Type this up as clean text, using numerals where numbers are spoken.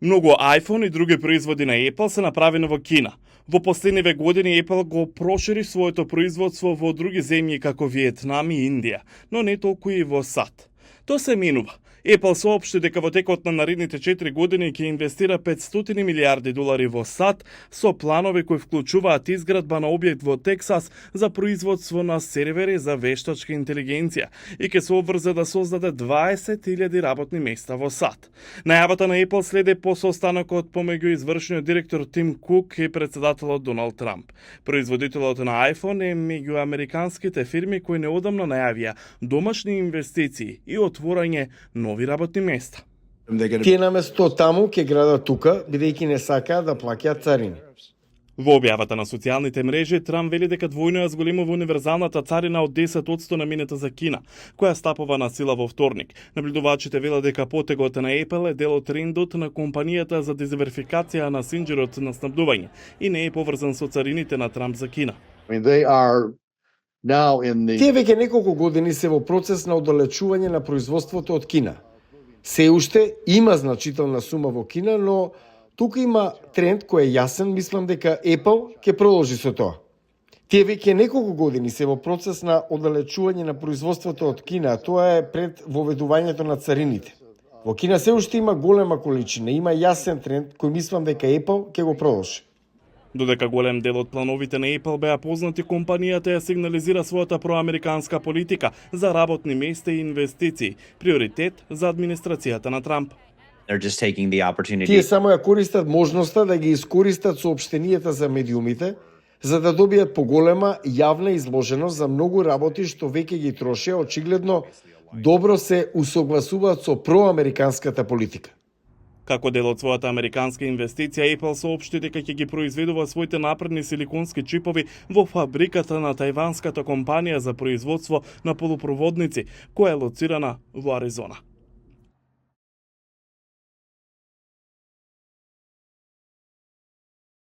Многу iPhone и други производи на Apple се направени во Кина. Во последниве години Apple го прошири своето производство во други земји како Виетнам и Индија, но не толку и во САД. Тоа се минува. Apple соопшти дека во текот на наредните 4 години ќе инвестира 500 милиарди долари во САД со планови кои вклучуваат изградба на објект во Тексас за производство на сервери за вештачка интелигенција и ќе се обврзе да создаде 20.000 работни места во САД. Најавата на Apple следи по состанокот помеѓу извршниот директор Тим Кук и председателот Доналд Трамп. Производителот на iPhone е меѓу американските фирми кои неодамна најавија домашни инвестиции и отворање нови работни места. Тие наместо таму ќе градат тука, бидејќи не сакаат да плаќаат царини. Во објавата на социјалните мрежи, Трамп вели дека двојно ја зголемува универзалната царина од 10% наминета за Кина, која стапува на сила во вторник. Наблюдувачите велат дека потегот на Apple е дел од трендот на компанијата за дизверификација на синџирот на снабдување и не е поврзан со царините на Трамп за Кина. Тие веќе неколку години се во процес на оддалечување на производството од Кина. Се уште има значителна сума во Кина, но тука има тренд кој е јасен, мислам дека Apple ќе продолжи со тоа. Тие веќе неколку години се во процес на оддалечување на производството од Кина, а тоа е пред воведувањето на царините. Во Кина се уште има голема количина, има јасен тренд кој мислам дека Apple ќе го продолжи. Додека голем дел од плановите на Apple беа познати, компанијата ја сигнализира својата проамериканска политика за работни места и инвестиции, приоритет за администрацијата на Трамп. Тие само ја користат можноста да ги искористат соопштенијата за медиумите, за да добијат поголема јавна изложеност за многу работи што веќе ги трошеа, очигледно добро се усогласуваат со проамериканската политика. Како дел од својата американска инвестиција, Apple соопшти дека ќе ги произведува своите напредни силиконски чипови во фабриката на тајванската компанија за производство на полупроводници, која е лоцирана во Аризона.